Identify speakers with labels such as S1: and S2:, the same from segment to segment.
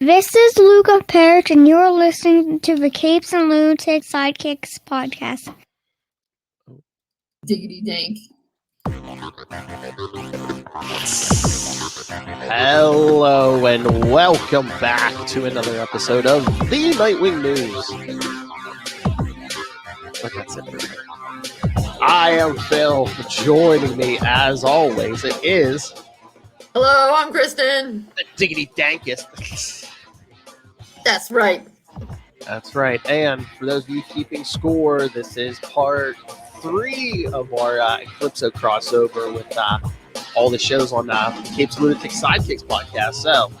S1: This is Luca Parrott, and you're listening to the Capes and Lunatics Sidekicks podcast.
S2: Diggity dank.
S3: Hello and welcome back to another episode of the Nightwing News. That's it. I am Phil. Joining me, as always, it is...
S2: Hello, I'm Kristen.
S3: The Diggity Dankest.
S2: That's right.
S3: That's right. And for those of you keeping score, this is part 3 of our Eclipso crossover with all the shows on Capes Lunatics Sidekicks podcast. So,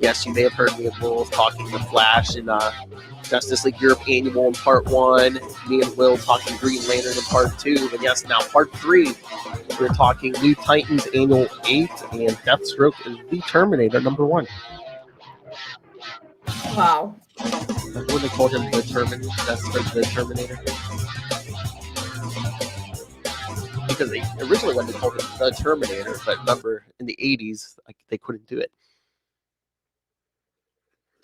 S3: yes, you may have heard me and Will talking The Flash in Justice League Europe Annual in part 1. Me and Will talking Green Lantern in part 2. But yes, now part 3, we're talking New Titans Annual 8 and Deathstroke is the Terminator number 1.
S2: Wow.
S3: What would they call him? Deathstroke the Terminator? Because they originally when they called him the Terminator, but remember in the 80s, they couldn't do it.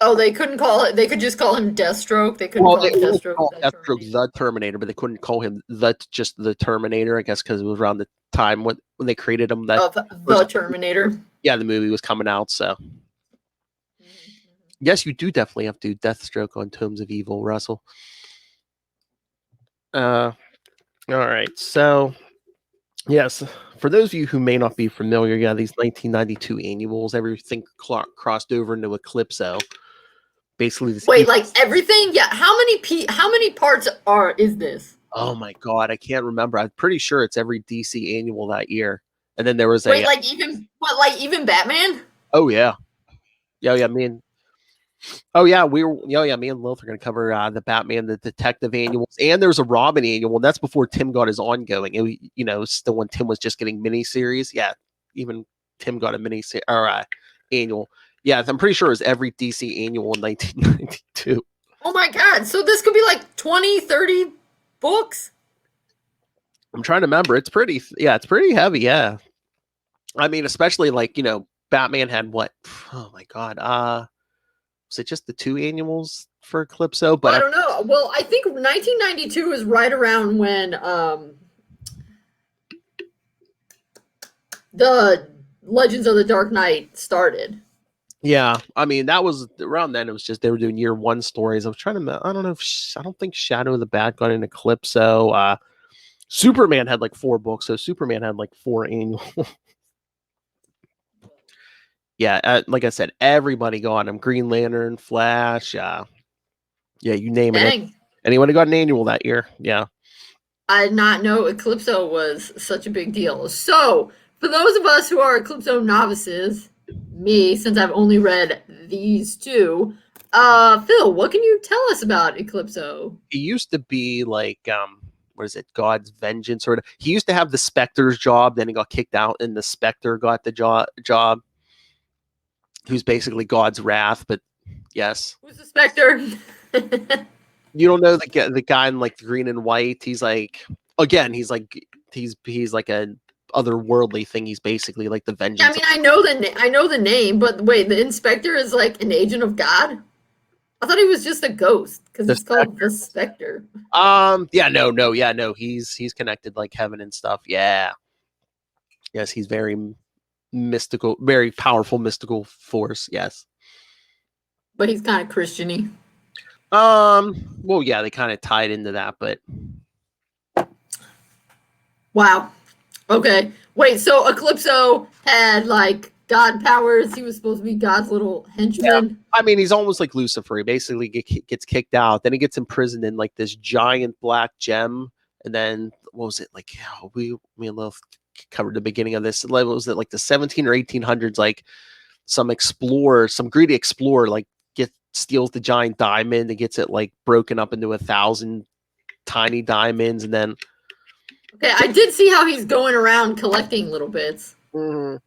S2: Oh, they couldn't call it. They could just call him Deathstroke. They couldn't call him Deathstroke.
S3: Deathstroke the Terminator, but they couldn't call him just the Terminator. I guess because it was around the time when they created him.
S2: The Terminator.
S3: Yeah, the movie was coming out. So, yes, you do definitely have to do Deathstroke on Tomes of Evil, Russell. All right, so. Yes, for those of you who may not be familiar, these 1992 annuals, everything crossed over into Eclipso. Basically,
S2: everything? Yeah. How many parts is this?
S3: Oh my God, I can't remember. I'm pretty sure it's every DC annual that year. And then there was
S2: even Batman?
S3: Oh yeah, me and Lilith are going to cover the Batman, the Detective annuals, and there's a Robin annual. And that's before Tim got his ongoing. It, still when Tim was just getting miniseries. Yeah, even Tim got a miniseries or annual. Yeah, I'm pretty sure it was every DC annual in 1992.
S2: Oh my God! So this could be like 20, 30 books.
S3: I'm trying to remember. It's pretty heavy. Yeah, I mean, especially Batman had what? Oh my God. Was it just the 2 annuals for Eclipso? But
S2: I don't know. Well, I think 1992 is right around when the Legends of the Dark Knight started.
S3: Yeah, I mean that was around then. It was just they were doing year 1 stories. I was trying to. I don't know I don't think Shadow of the Bat got in Eclipso. Superman had 4 books, so Superman had 4 annuals. Yeah, like I said, everybody got them. Green Lantern, Flash, yeah, you name it. Anyone who got an annual that year, yeah.
S2: I did not know Eclipso was such a big deal. So, for those of us who are Eclipso novices, me, since I've only read these 2, Phil, what can you tell us about Eclipso?
S3: He used to be what is it, God's Vengeance, or he used to have the Spectre's job, then he got kicked out, and the Spectre got the job. Who's basically God's wrath, but yes.
S2: Who's the Spectre?
S3: You don't know the guy in the green and white. He's he's like a otherworldly thing. He's basically like the vengeance.
S2: Yeah, I mean, I know the name, but wait, the Inspector is an agent of God. I thought he was just a ghost because it's called the Spectre.
S3: No. He's connected like heaven and stuff. Yeah. Yes, he's very mystical, very powerful mystical force. Yes,
S2: but he's kind of Christian-y.
S3: Well, yeah, they kind of tied into that, but
S2: wow. Okay, wait. So Eclipso had God powers. He was supposed to be God's little henchman.
S3: Yeah. I mean, he's almost like Lucifer. He basically gets kicked out. Then he gets imprisoned in this giant black gem. And then what was it me and Lilith covered the beginning of this. What was it the 17 or 1800s? Some greedy explorer steals the giant diamond and gets it broken up into 1,000 tiny diamonds, and then.
S2: Okay, I did see how he's going around collecting little bits.
S3: Mm-hmm.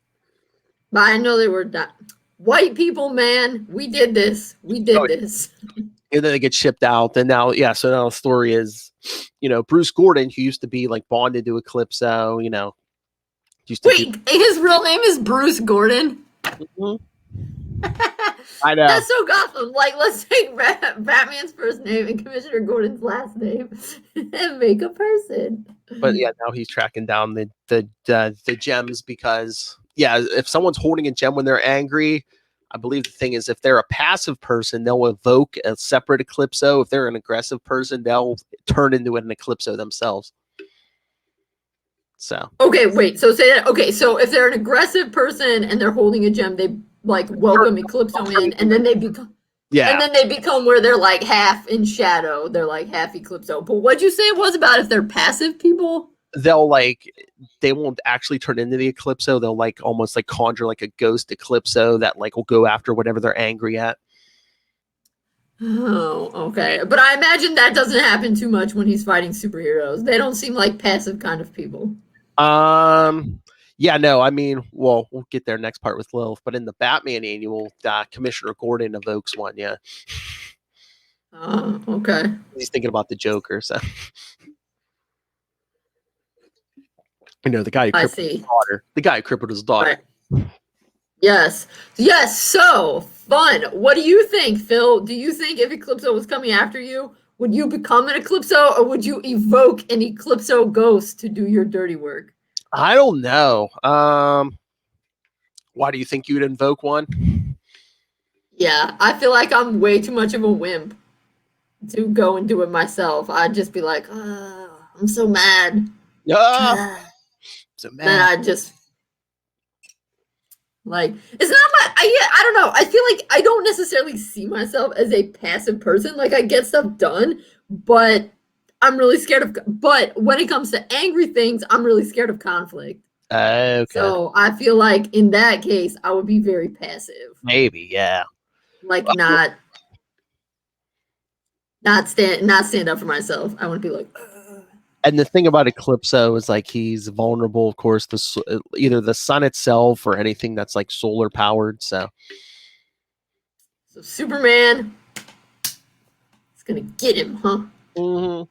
S2: But I know they were not. White people, man, we did this. We did this.
S3: And then they get shipped out. And now, so now the story is, Bruce Gordon, who used to be bonded to Eclipso,
S2: his real name is Bruce Gordon?
S3: Mm-hmm. I know.
S2: That's so Gotham. Like, let's take Batman's first name and Commissioner Gordon's last name and make a person.
S3: But yeah, now he's tracking down the gems because if someone's holding a gem when they're angry, I believe the thing is if they're a passive person, they'll evoke a separate Eclipso. If they're an aggressive person, they'll turn into an Eclipso themselves. So
S2: okay, wait. So say that. Okay, so if they're an aggressive person and they're holding a gem, they like welcome Eclipso in, and then they become.
S3: yeah,
S2: And then they become where they're like half in shadow. They're like half Eclipso. But what'd you say it was about if they're passive people?
S3: they won't actually turn into the Eclipso. They'll like almost like conjure like a ghost Eclipso that like will go after whatever they're angry at.
S2: Oh, okay. But I imagine that doesn't happen too much when he's fighting superheroes. They don't seem like passive kind of people.
S3: Yeah, no, I mean, well, we'll get there next part with Lilith, but in the Batman annual, Commissioner Gordon evokes one, yeah.
S2: Oh, okay.
S3: He's thinking about the Joker, so. The guy who crippled his daughter. The guy who crippled his daughter.
S2: Right. Yes. Yes, so fun. What do you think, Phil? Do you think if Eclipso was coming after you, would you become an Eclipso or would you evoke an Eclipso ghost to do your dirty work?
S3: I don't know. Why do you think you'd invoke one?
S2: Yeah, I feel like I'm way too much of a wimp to go and do it myself. I'd just be like, I'm so mad.
S3: So mad.
S2: Then I just like it's not my I don't know. I feel like I don't necessarily see myself as a passive person. Like I get stuff done, but I'm really scared of. But when it comes to angry things, I'm really scared of conflict.
S3: Okay.
S2: So I feel like in that case, I would be very passive.
S3: Maybe, yeah.
S2: Like not stand up for myself. I want to be like.
S3: And the thing about Eclipso is like he's vulnerable, of course, either the sun itself or anything that's like solar powered. So
S2: Superman is gonna get him, huh?
S3: Mm-hmm.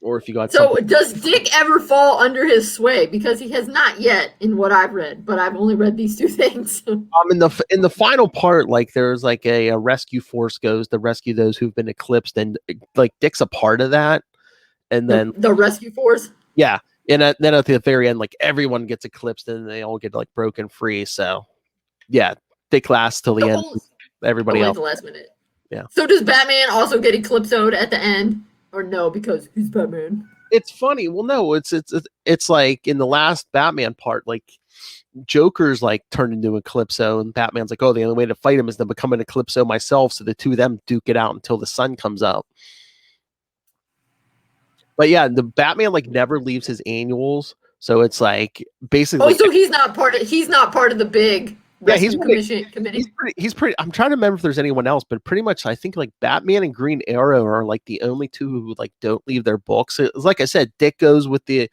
S3: Or if you got
S2: does Dick ever fall under his sway? Because he has not yet, in what I've read, but I've only read these two things.
S3: In the final part, like there's like a rescue force goes to rescue those who've been eclipsed, and like Dick's a part of that. And then
S2: the rescue force.
S3: Yeah, and then at the very end, like everyone gets eclipsed and they all get like broken free. So yeah, Dick lasts till the end. Everybody else
S2: the last minute.
S3: Yeah.
S2: So does Batman also get eclipsoed at the end, or no? Because he's Batman.
S3: It's funny. Well, no, it's like in the last Batman part, like Joker's like turned into Eclipso, and Batman's like, oh, the only way to fight him is to become an Eclipso myself. So the two of them duke it out until the sun comes up. But yeah, the Batman like never leaves his annuals, so it's like basically.
S2: Oh, so he's not part of the big.
S3: Yeah,
S2: committee.
S3: He's pretty. I'm trying to remember if there's anyone else, but pretty much I think like Batman and Green Arrow are like the only two who like don't leave their books. It's like I said, Dick goes with the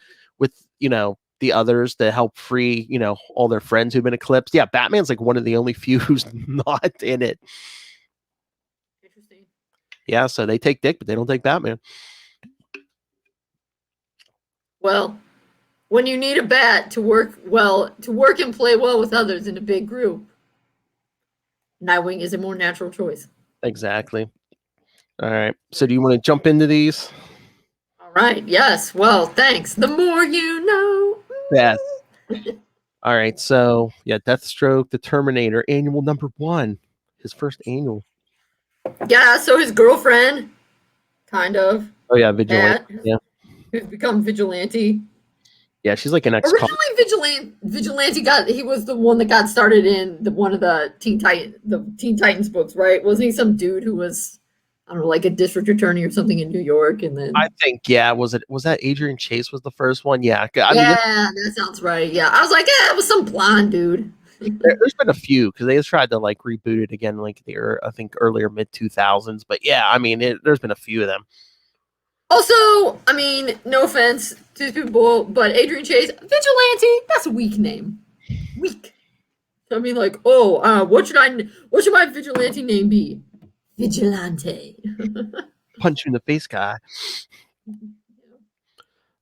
S3: others to help free all their friends who've been eclipsed. Yeah, Batman's like one of the only few who's not in it.
S2: Interesting.
S3: Yeah, so they take Dick, but they don't take Batman.
S2: Well, when you need a bat to work and play well with others in a big group, Nightwing is a more natural choice.
S3: Exactly. All right. So do you want to jump into these?
S2: All right. Yes. Well, thanks. The more you know.
S3: Yes. All right. So yeah, Deathstroke, the Terminator, annual number 1, his first annual.
S2: Yeah. So his girlfriend, kind of.
S3: Oh yeah, Vigilante. Yeah.
S2: Who's become Vigilante.
S3: Yeah, she's like an ex.
S2: Originally, Vigilante he was the one that got started in one of the Teen Titans books, right? Wasn't he some dude who was, I don't know, like a district attorney or something in New York? And then
S3: I think, was that Adrian Chase was the first one? Yeah,
S2: that sounds right. Yeah, I was like, it was some blonde dude.
S3: There's been a few because they tried to like reboot it again, like I think earlier mid 2000s. But yeah, I mean, there's been a few of them.
S2: Also, I mean, no offense to people, but Adrian Chase, Vigilante, that's a weak name. Weak. I mean, like, what should my Vigilante name be? Vigilante.
S3: Punch you in the face, guy.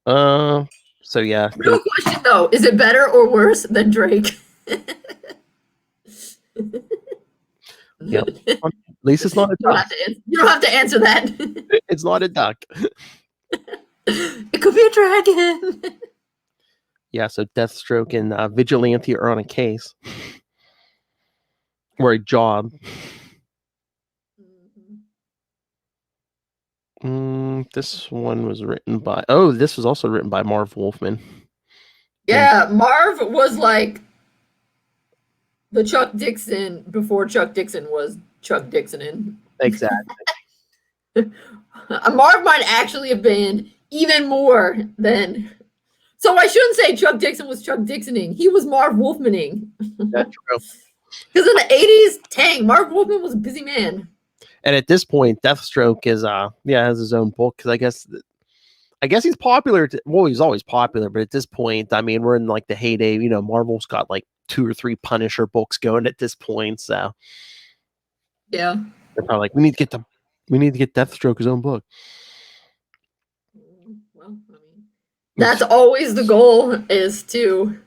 S3: So yeah.
S2: Real question though, is it better or worse than Drake?
S3: Yep. At least it's not a duck.
S2: You don't have to answer that.
S3: It's not a duck.
S2: It could be a dragon.
S3: Yeah, so Deathstroke and Vigilante are on a case. Or a job. This one was written by... Oh, this was also written by Marv Wolfman.
S2: Yeah, Marv was like the Chuck Dixon before Chuck Dixon was Chuck Dixonin.
S3: Exactly.
S2: Marv might actually have been even more than... So I shouldn't say Chuck Dixon was Chuck Dixoning. He was Marv Wolfmaning.
S3: That's true.
S2: Because in the 80s, dang, Marv Wolfman was a busy man.
S3: And at this point, Deathstroke is has his own book, because I guess he's popular. Well, he's always popular, but at this point, I mean, we're in like the heyday. You know, Marvel's got like 2 or 3 Punisher books going at this point, so
S2: yeah,
S3: they're probably like, we need to get Deathstroke his own book.
S2: Well, I mean, that's always the goal, is to...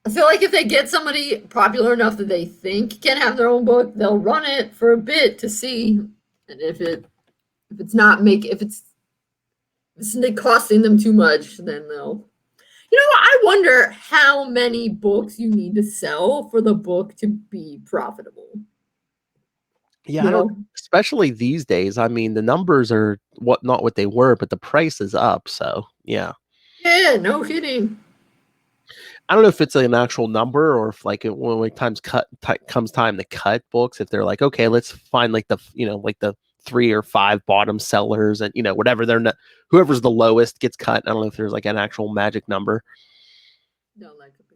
S2: I feel like if they get somebody popular enough that they think can have their own book, they'll run it for a bit to see, and if it's costing them too much, then they'll... I wonder how many books you need to sell for the book to be profitable.
S3: Yeah, I don't, especially these days. I mean, the numbers are not what they were, but the price is up. So yeah.
S2: Yeah, no kidding.
S3: I don't know if it's an actual number, or if like when comes time to cut books, if they're like, okay, let's find like the 3 or 5 bottom sellers, and whatever whoever's the lowest gets cut. I don't know if there's like an actual magic number.
S2: No, that could be.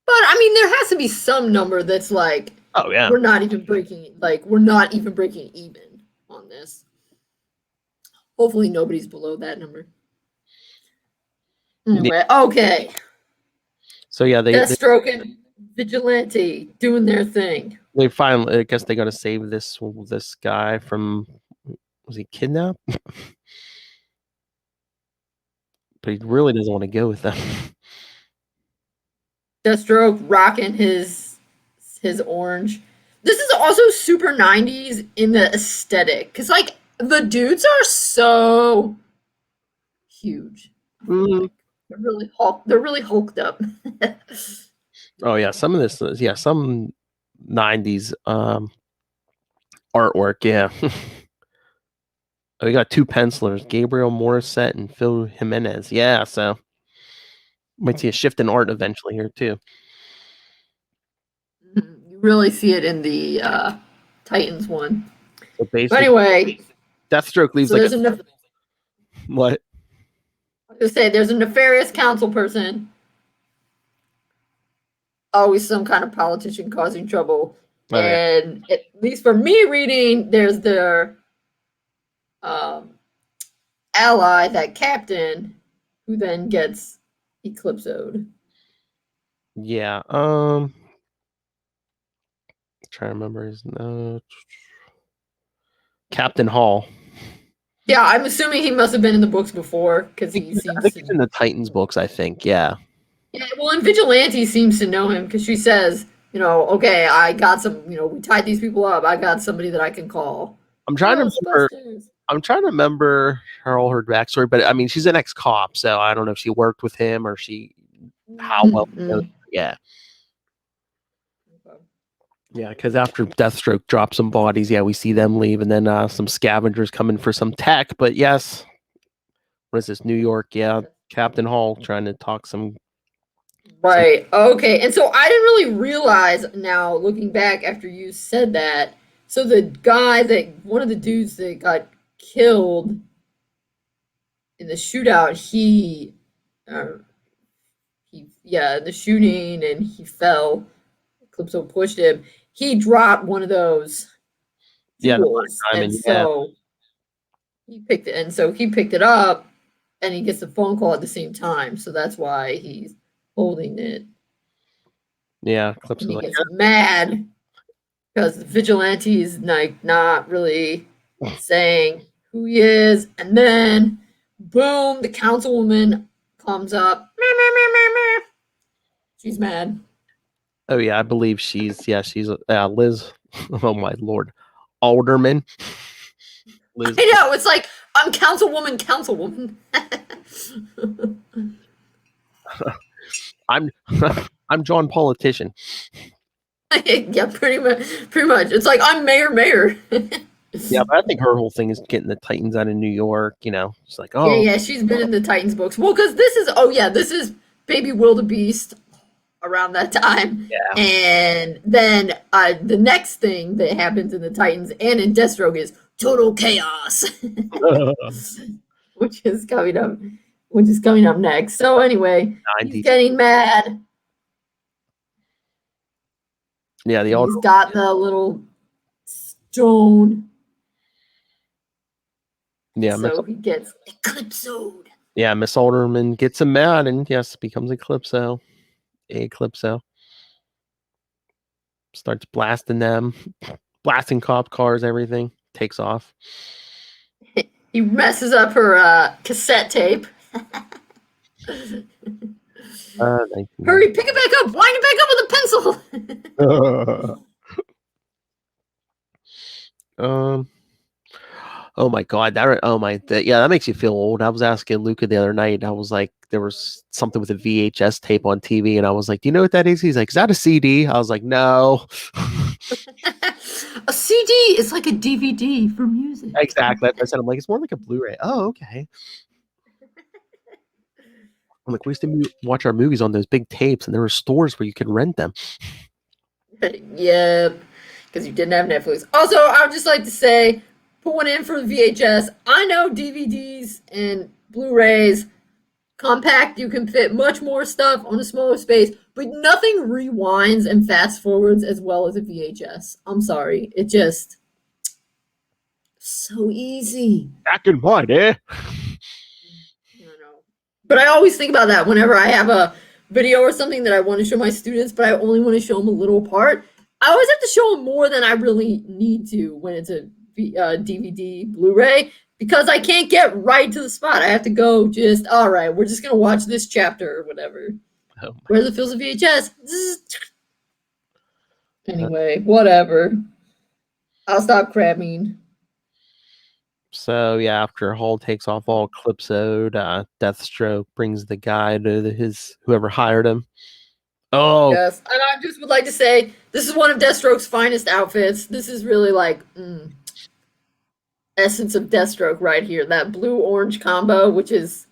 S2: But I mean, there has to be some number that's like,
S3: oh yeah,
S2: we're not even breaking even on this. Hopefully nobody's below that number. Anyway, okay.
S3: So yeah,
S2: Deathstroke and Vigilante doing their thing.
S3: They finally, I guess they got to save this guy from, was he kidnapped? But he really doesn't want to go with them.
S2: Deathstroke rocking his orange. This is also super 90s in the aesthetic, because like the dudes are so huge.
S3: Mm-hmm.
S2: They're really hulked up.
S3: Oh yeah, some of this is some 90s artwork, yeah. We got 2 pencilers, Gabriel Morissette and Phil Jimenez. Yeah, so might see a shift in art eventually here too.
S2: You really see it in the Titans one.
S3: So basically,
S2: but anyway,
S3: Deathstroke leaves
S2: so
S3: what?
S2: I was gonna say, there's a nefarious council person. Always some kind of politician causing trouble. Oh, and yeah. At least for me reading, there's their ally, that captain, who then gets eclipsoed.
S3: Yeah. Trying to remember his Captain Hall.
S2: Yeah, I'm assuming he must have been in the books before, because he's
S3: in the Titans books, I think. Yeah.
S2: Yeah, well, and Vigilante seems to know him, because she says, okay, I got some, we tied these people up. I got somebody that I can call.
S3: I'm trying to remember her backstory, but I mean, she's an ex-cop, so I don't know if she worked with him or how well. Yeah. Yeah, because after Deathstroke drops some bodies, we see them leave, and then some scavengers come in for some tech. But yes, what is this, New York? Yeah, Captain Hall trying to talk some.
S2: Right. Okay. And so I didn't really realize, now looking back after you said that. So the guy one of the dudes that got killed in the shootout, the shooting, and he fell. Eclipso pushed him. He dropped one of those tools, he picked it up, and he gets the phone call at the same time. So that's why he's holding it.
S3: Yeah,
S2: Eclipso gets mad because the vigilante is like not really saying who he is, and then boom, the councilwoman comes up. She's mad.
S3: Oh yeah, I believe she's Liz. Oh my lord, Alderman. Liz.
S2: I know, it's like, I'm councilwoman.
S3: I'm I'm John Politician.
S2: Yeah, pretty much. It's like, I'm mayor.
S3: Yeah, but I think her whole thing is getting the Titans out of New York. She's like,
S2: Yeah, she's been in the Titans books. Well, because this is Baby Wildebeest around that time.
S3: Yeah.
S2: And then the next thing that happens in the Titans and in Deathstroke is total chaos, which is coming up next. So anyway,
S3: 90s.
S2: he's getting mad.
S3: Yeah,
S2: He's got the little stone.
S3: Yeah,
S2: so he gets Eclipsoed.
S3: Yeah, Miss Alderman gets him mad and yes, becomes Eclipso. Eclipso. Starts blasting them. Blasting cop cars, everything. Takes off.
S2: He messes up her cassette tape. Hurry, pick it back up! Wind it back up with a pencil!
S3: Oh my god, that makes you feel old. I was asking Luca the other night. I was like, there was something with a VHS tape on TV, and I was like, "Do you know what that is?" He's like, "Is that a CD?" I was like, "No."
S2: A CD is like a DVD for music.
S3: Exactly. I said, I'm like, it's more like a Blu-ray. Oh, okay. I'm like, we used to watch our movies on those big tapes, and there were stores where you could rent them.
S2: Yep, because you didn't have Netflix. Also, I would just like to say, put one in for the VHS. I know DVDs and Blu-rays, compact, you can fit much more stuff on a smaller space, but nothing rewinds and fast forwards as well as a VHS. I'm sorry. It just so easy.
S3: Back in what, eh?
S2: But I always think about that whenever I have a video or something that I want to show my students, but I only want to show them a little part. I always have to show them more than I really need to when it's a DVD, Blu-ray, because I can't get right to the spot. I have to go just, all right, we're just going to watch this chapter or whatever. Whereas it feels a VHS. Anyway, whatever. I'll stop cramming.
S3: So yeah, after Hall takes off all Eclipsoed, Deathstroke brings the guy to his whoever hired him. Oh
S2: yes, and I just would like to say this is one of Deathstroke's finest outfits. This is really like essence of Deathstroke right here. That blue-orange combo, which is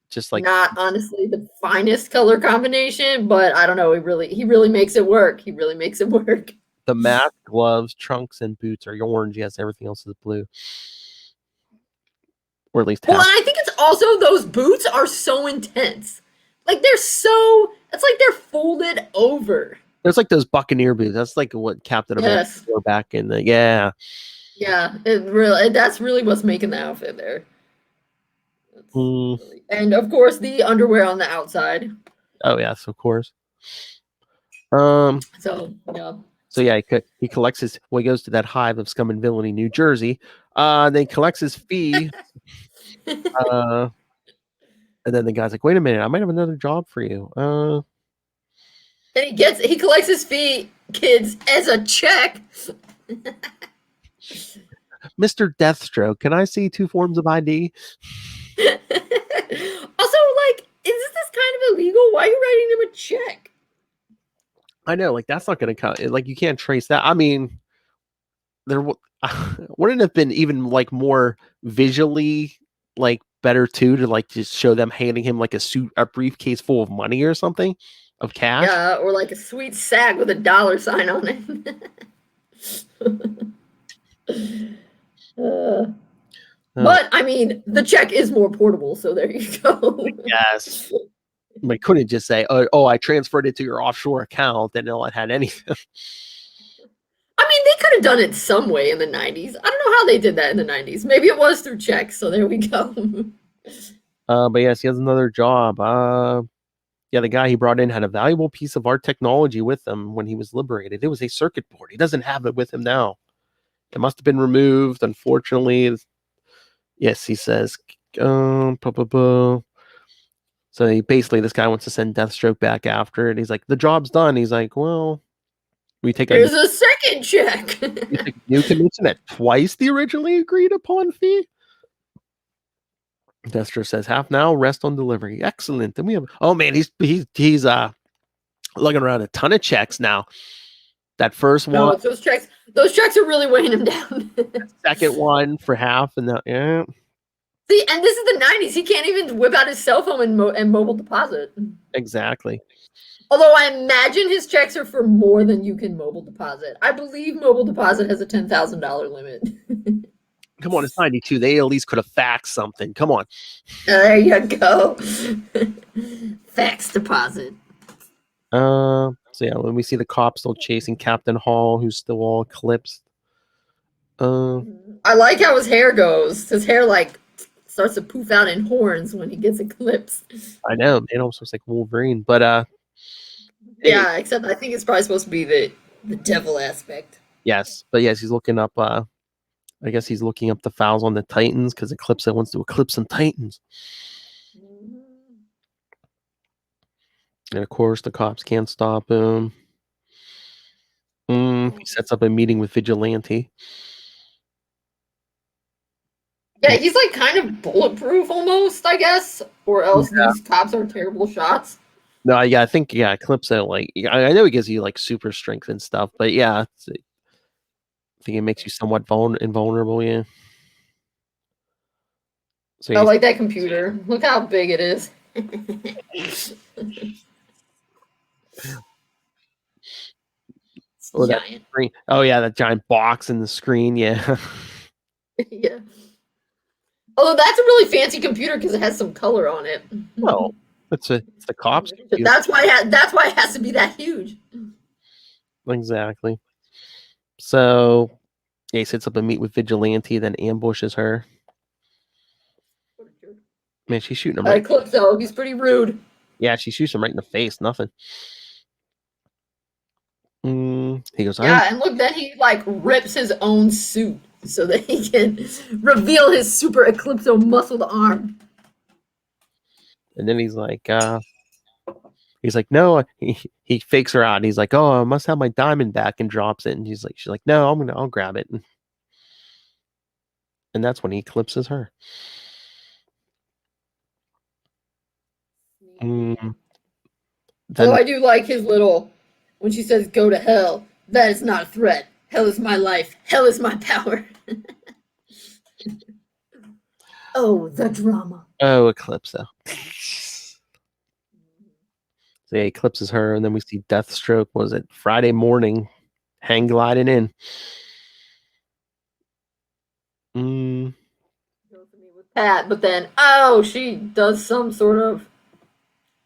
S3: just like
S2: not honestly the finest color combination, but I don't know. He really makes it work. He really makes it work.
S3: The mask, gloves, trunks, and boots are orange. Yes, everything else is blue. Or at least half.
S2: Well, and I think it's also those boots are so intense. Like it's like they're folded over.
S3: There's like those Buccaneer boots. That's like what Captain America wore back in the
S2: Yeah, that's really what's making the outfit there. And of course the underwear on the outside.
S3: Oh yes, of course. So yeah, he collects he goes to that hive of scum and villainy, New Jersey. Then he collects his fee. And then the guy's like, "Wait a minute, I might have another job for you."
S2: And he collects his fee, kids, as a check.
S3: Mr. Deathstroke, can I see 2 forms of ID?
S2: Also, like, is this kind of illegal? Why are you writing him a check?
S3: I know, like that's not going to count. Like you can't trace that. I mean, there wouldn't have been even like more visually like better too to like just show them handing him like a briefcase full of money or something of cash.
S2: Yeah, or like a sweet sack with a $$ sign on it. But I mean, the check is more portable, so there you go.
S3: Yes. I couldn't just say, oh, I transferred it to your offshore account, and it had anything.
S2: I mean, they could have done it some way in the 90s. I don't know how they did that in the 90s. Maybe it was through checks, so there we go.
S3: But yes, he has another job. Yeah, the guy he brought in had a valuable piece of art technology with him when he was liberated. It was a circuit board. He doesn't have it with him now. It must have been removed, unfortunately. Yes, he says. So So this guy wants to send Deathstroke back after it. He's like, the job's done. He's like, well, we take
S2: Here's a second check.
S3: new commission at twice the originally agreed upon fee. Deathstroke says, half now, rest on delivery. Excellent. And we have, oh man, he's lugging around a ton of checks now. That first one,
S2: no, those checks are really weighing him down.
S3: second one for half, and yeah.
S2: See, and this is the 90s. He can't even whip out his cell phone and mobile deposit.
S3: Exactly.
S2: Although I imagine his checks are for more than you can mobile deposit. I believe mobile deposit has a $10,000 limit.
S3: Come on, it's 92. They at least could have faxed something. Come on.
S2: There you go. Fax deposit.
S3: So yeah, when we see the cops still chasing Captain Hall, who's still all eclipsed.
S2: I like how his hair goes. His hair starts to poof out in horns when he gets eclipsed.
S3: I know, man, almost looks like Wolverine, but
S2: yeah, except I think it's probably supposed to be the devil aspect.
S3: Yes, but yes, he's looking up. I guess he's looking up the files on the Titans because Eclipso wants to eclipse some Titans. And of course, the cops can't stop him. He sets up a meeting with Vigilante.
S2: Yeah, he's like kind of bulletproof almost, I guess, or else these cops are terrible shots.
S3: No, yeah, I think Eclipso, like, I know he gives you like super strength and stuff, but yeah, I think it makes you somewhat invulnerable. Yeah. So
S2: I like that computer. Look how big it is.
S3: Oh, that screen. Oh yeah, that giant box in the screen. Yeah.
S2: Yeah. Although that's a really fancy computer because it has some color on it.
S3: Well, it's the cops. Computer.
S2: That's why it has to be that huge.
S3: Exactly. So, yeah, he sets up a meet with Vigilante, then ambushes her. Man, she's shooting him right.
S2: Eclipso, he's pretty rude.
S3: Yeah, she shoots him right in the face. Nothing. He goes,
S2: yeah, and look, then he like rips his own suit so that he can reveal his super Eclipso muscled arm.
S3: And then he's like, no, he fakes her out. He's like, oh, I must have my diamond back, and drops it. And she's like, no, I'll grab it. And that's when he eclipses her.
S2: Although I do like his little, when she says, go to hell, that is not a threat. Hell is my life. Hell is my power. Oh, the drama.
S3: Oh, Eclipso. So he eclipses her, and then we see Deathstroke, was it Friday morning, hang gliding in.
S2: Pat, but then, she does some sort of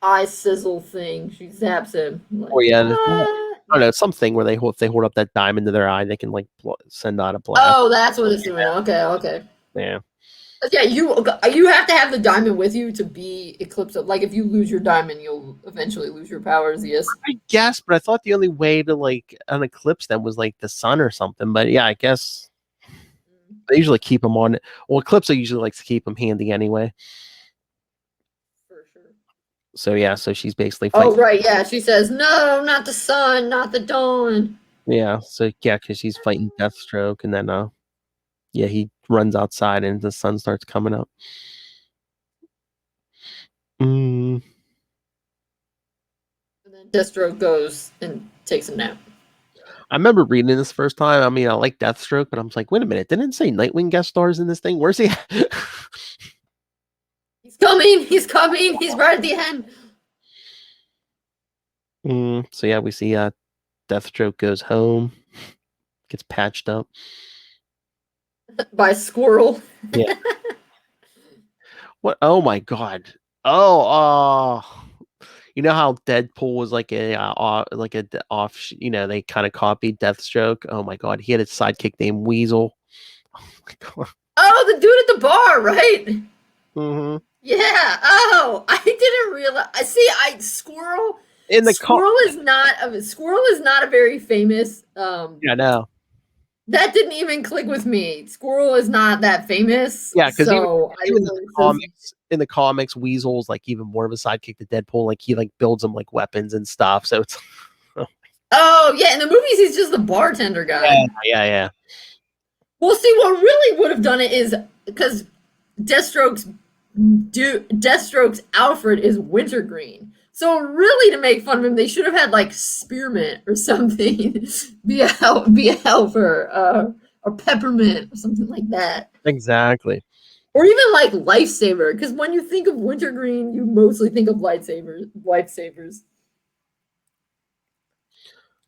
S2: eye sizzle thing. She zaps him. Like,
S3: oh yeah, I don't know, something where if they hold up that diamond to their eye, they can like send out a blast.
S2: Oh, that's what it's doing. Okay.
S3: Yeah.
S2: But yeah, you have to have the diamond with you to be Eclipso. Like if you lose your diamond, you'll eventually lose your powers. Yes.
S3: I guess, but I thought the only way to like an eclipse them was like the sun or something. But yeah, I guess they usually keep them on. Well, Eclipso usually likes to keep them handy anyway.
S2: For sure.
S3: So yeah, so she's basically fighting.
S2: Oh right, yeah. She says, "No, not the sun, not the dawn."
S3: Yeah, so yeah, because she's fighting Deathstroke, and then yeah, he runs outside, and the sun starts coming up.
S2: And then Deathstroke goes and takes a nap.
S3: I remember reading this first time. I mean, I like Deathstroke, but I'm like, wait a minute, didn't it say Nightwing guest stars in this thing? Where's he?
S2: He's coming. He's right at the end.
S3: So yeah, we see Deathstroke goes home, gets patched up
S2: by a squirrel.
S3: Yeah. What? Oh my god. Oh. You know how Deadpool was like a off, they kind of copied Deathstroke. Oh my god, he had a sidekick named Weasel. Oh my god.
S2: Oh, the dude at the bar, right?
S3: Mm-hmm.
S2: Yeah. Oh, I didn't realize. I see. Squirrel.
S3: In the
S2: Squirrel is not a very famous.
S3: Yeah, no.
S2: That didn't even click with me. Squirrel is not that famous.
S3: Yeah, because
S2: so
S3: even
S2: I
S3: in the comics, Weasel's like even more of a sidekick to Deadpool. Like he like builds him like weapons and stuff. So it's
S2: Oh yeah, in the movies he's just the bartender guy.
S3: yeah.
S2: Well, see, what really would have done it is because Deathstroke's Alfred is wintergreen. So really, to make fun of him, they should have had like spearmint or something be a helper or peppermint or something like that.
S3: Exactly.
S2: Or even like lifesaver, because when you think of wintergreen, you mostly think of lifesavers.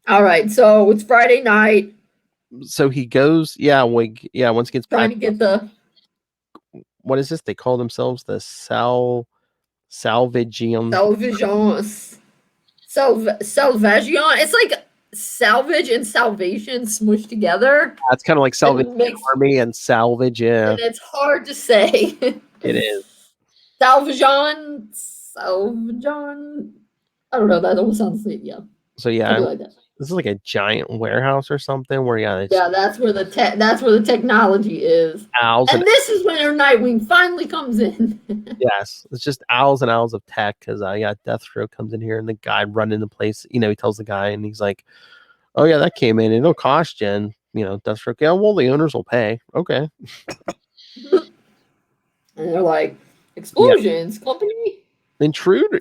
S2: All right, so it's Friday night.
S3: So he goes, once he gets
S2: Trying
S3: back,
S2: to get the
S3: what is this? They call themselves the Salvagium.
S2: Salvagion. It's like salvage and salvation smushed together.
S3: That's kind of like Salvation Army and Salvage. Yeah,
S2: And it's hard to say.
S3: it is.
S2: Salvajon. I don't know. That almost sounds yeah.
S3: So yeah,
S2: Something like that.
S3: This is like a giant warehouse or something where
S2: that's where the technology is.
S3: Owls
S2: and this is when our Nightwing finally comes in.
S3: Yes, it's just owls and owls of tech because Deathstroke comes in here and the guy running the place. He tells the guy and he's like, "Oh yeah, that came in. It'll cost you." And Deathstroke, yeah, well the owners will pay. Okay.
S2: And they're like, explosions, company,
S3: intruder.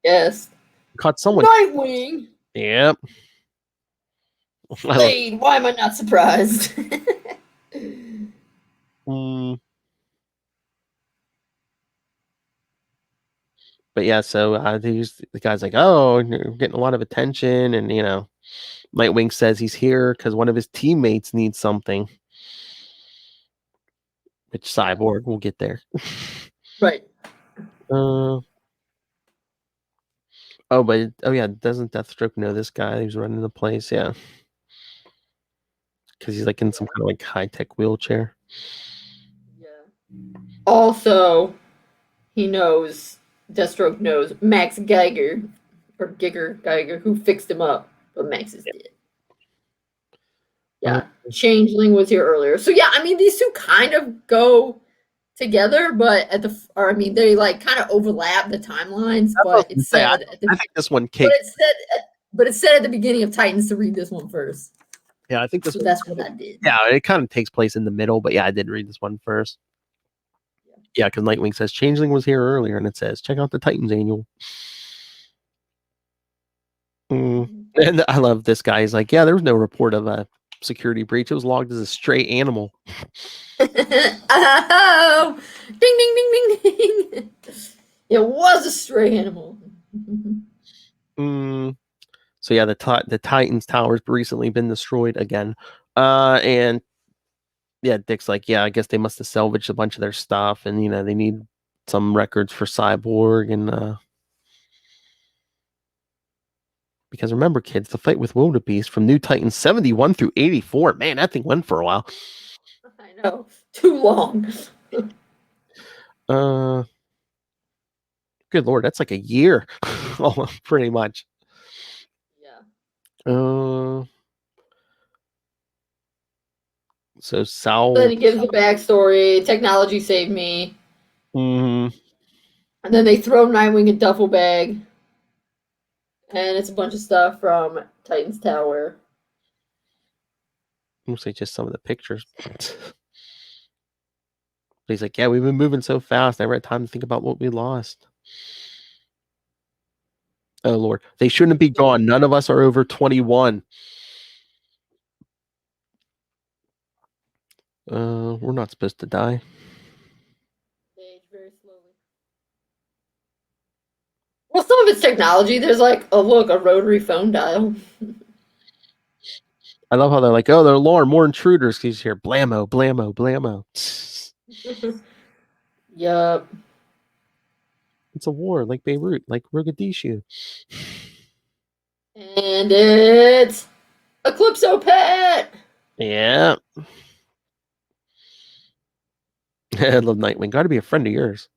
S2: Yes.
S3: Caught someone.
S2: Nightwing.
S3: Yep.
S2: Blade, why am I not surprised?
S3: But yeah, so the guy's like, "Oh, you're getting a lot of attention," and Nightwing says he's here because one of his teammates needs something. Which Cyborg, we'll get there.
S2: Right.
S3: Doesn't Deathstroke know this guy who's running the place? Yeah. Because he's like in some kind of like high-tech wheelchair.
S2: Yeah. Also, Deathstroke knows Max Geiger, who fixed him up, but Max is dead. Yeah. Changeling was here earlier. So yeah, I mean, these two kind of go together, but they like kind of overlap the timelines. But it said,
S3: I think this one came.
S2: But it said at the beginning of Titans to read this one first.
S3: Yeah, I think this.
S2: So that's what I did.
S3: Yeah, it kind of takes place in the middle, but yeah, I did read this one first. Yeah, because Nightwing says Changeling was here earlier, and it says check out the Titans annual. And I love this guy. He's like, yeah, there was no report of a security breach. It was logged as a stray animal.
S2: Oh, ding, ding, ding, ding, ding. It was a stray animal.
S3: So yeah, the Titans Tower's recently been destroyed again. And yeah, Dick's like, yeah, I guess they must have salvaged a bunch of their stuff, and they need some records for Cyborg, and because remember, kids, the fight with Wildebeest from New Titans 71 through 84. Man, that thing went for a while.
S2: I know, too long.
S3: Good Lord, that's like a year, pretty much.
S2: Yeah.
S3: So Sal.
S2: Then he gives the backstory. Technology saved me.
S3: Mm-hmm.
S2: And then they throw Nightwing a duffel bag. And it's a bunch of stuff from Titan's Tower.
S3: Mostly just some of the pictures. He's like, yeah, we've been moving so fast. I never had time to think about what we lost. Oh, Lord. They shouldn't be gone. None of us are over 21. We're not supposed to die.
S2: They age very slowly. Well, some of it's technology. There's like, a rotary phone dial.
S3: I love how they're like, oh, they're alarm, more intruders. He's here, blammo, blammo, blammo.
S2: Yup.
S3: It's a war, like Beirut, like Mogadishu.
S2: And it's Eclipso Pet.
S3: Yeah. I love Nightwing. Got to be a friend of yours.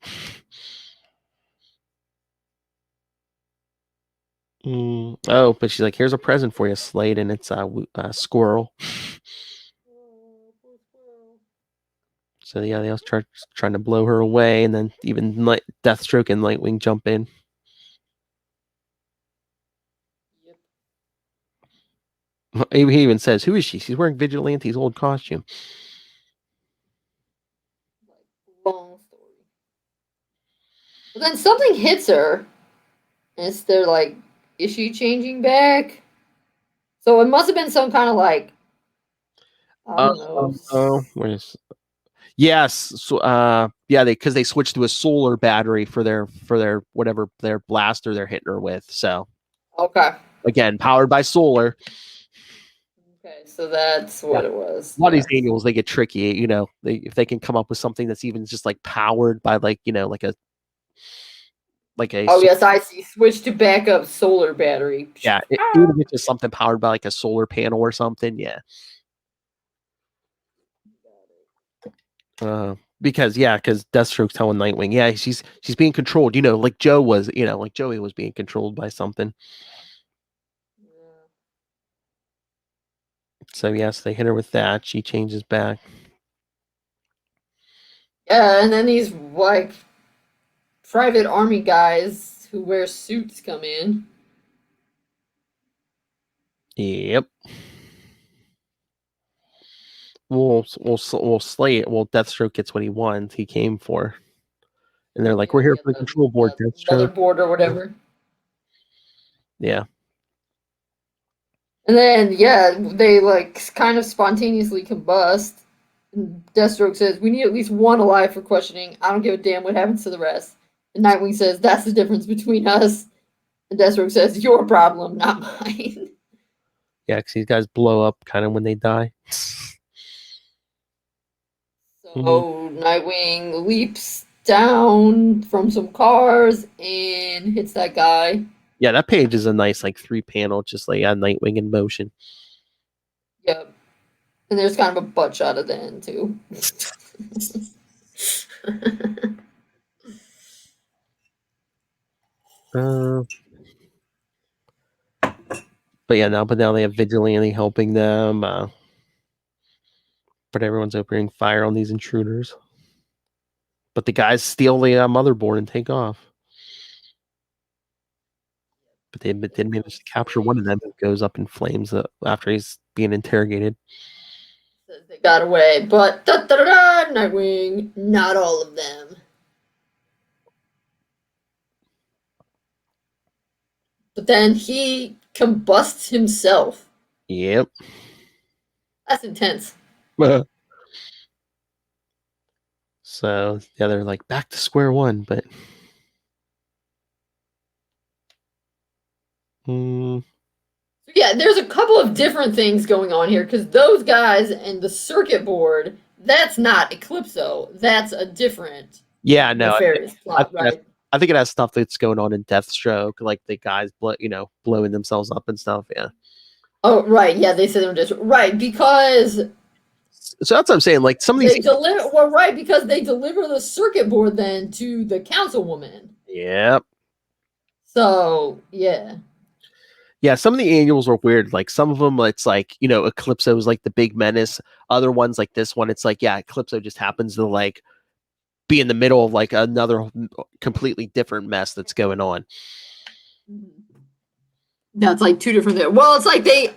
S3: Oh, but she's like, here's a present for you, Slade, and it's a squirrel. So yeah, they also trying to blow her away, and then even Deathstroke and Nightwing jump in. He even says, "Who is she? She's wearing Vigilante's old costume."
S2: Long story. But then something hits her, and they're like, is she changing back? So it must have been some kind of like, I don't know.
S3: Oh, yes. So, yeah, because they switched to a solar battery for their whatever their blaster they're hitting her with. So
S2: Okay.
S3: again, powered by solar.
S2: Okay, so that's what it was.
S3: A lot of these annuals, they get tricky. If they can come up with something that's even just like powered by like
S2: Oh yes, I see. Switch to backup solar battery.
S3: Yeah, even if it's just something powered by like a solar panel or something. Yeah. Because Deathstroke's telling Nightwing, yeah, she's being controlled. Like Joe was, like Joey was being controlled by something. So yes, they hit her with that. She changes back.
S2: Yeah, and then these like private army guys who wear suits come in.
S3: Yep. We'll slay it. Well, Deathstroke gets what he wants. He came for, and they're like, "We're here for the control board, Deathstroke."
S2: Motherboard or whatever.
S3: Yeah.
S2: And then they like kind of spontaneously combust. And Deathstroke says, "We need at least one alive for questioning. I don't give a damn what happens to the rest." And Nightwing says, "That's the difference between us." And Deathstroke says, "Your problem, not mine."
S3: Yeah, because these guys blow up kind of when they die.
S2: So Nightwing leaps down from some cars and hits that guy.
S3: Yeah, that page is a nice like 3-panel, just like Nightwing in motion.
S2: Yep. And there's kind of a butt shot at the end too.
S3: But now they have Vigilante helping them. But everyone's opening fire on these intruders. But the guys steal the motherboard and take off. But they did manage to capture one of them who goes up in flames after he's being interrogated.
S2: They got away, but Nightwing, not all of them. But then he combusts himself.
S3: Yep.
S2: That's intense.
S3: So they're like back to square one, but
S2: Yeah, there's a couple of different things going on here because those guys and the circuit board, that's not Eclipso. That's a different nefarious plot, right?
S3: I think it has stuff that's going on in Deathstroke, like the guys blowing themselves up and stuff. Yeah.
S2: Oh, right. Yeah, they said they were just right because.
S3: So that's what I'm saying. Like some of these,
S2: because they deliver the circuit board then to the councilwoman.
S3: Yep.
S2: So yeah.
S3: Yeah, some of the annuals are weird. Like some of them, it's like Eclipso is like the big menace. Other ones, like this one, it's like Eclipso just happens to like be in the middle of like another completely different mess that's going on.
S2: That's like two different things. Well, it's like they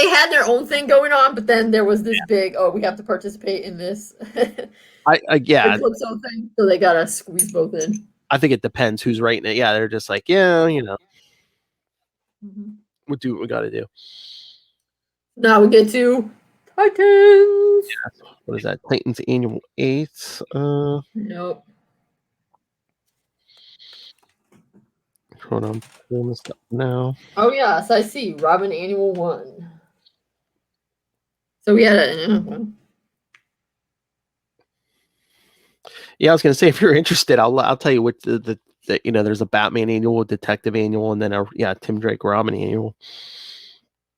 S2: had their own thing going on, but then there was this big, we have to participate in this.
S3: Eclipso
S2: thing, so they gotta squeeze both in.
S3: I think it depends who's writing it. Yeah, they're just like, we'll do what we got to do.
S2: Now we get to Titans.
S3: Yeah. What is that? Titans Annual 8.
S2: Nope.
S3: Hold on, pulling this up now.
S2: Oh yes, I see. Robin Annual 1. So we had
S3: Yeah, I was gonna say if you're interested, I'll tell you what the there's a Batman annual, Detective annual, and then a Tim Drake Robin annual.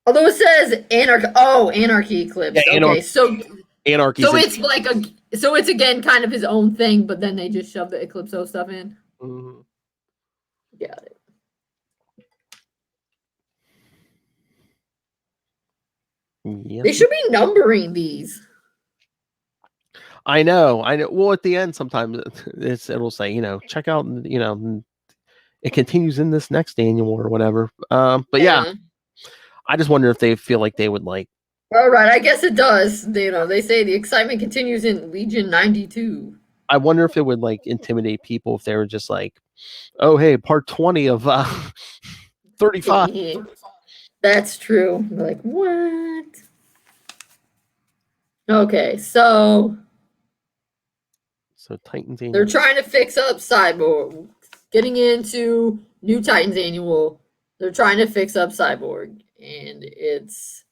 S2: Although it says Anarchy Eclipse.
S3: Yeah,
S2: okay, so
S3: Anarchy.
S2: So it's like it's again kind of his own thing, but then they just shove the Eclipso stuff in.
S3: Mm-hmm.
S2: Got it.
S3: Yes.
S2: They should be numbering these.
S3: I know. Well, at the end, sometimes it'll say, check out, it continues in this next annual or whatever. But yeah, I just wonder if they feel like they would like.
S2: All right, I guess it does. They say the excitement continues in Legion 92.
S3: I wonder if it would like intimidate people if they were just like, oh, hey, part 20 of 35.
S2: Yeah, that's true. They're like, what? Okay, so
S3: Titans
S2: they're
S3: annual.
S2: trying to fix up Cyborg. Getting into New Titans annual, they're trying to fix up Cyborg, and it's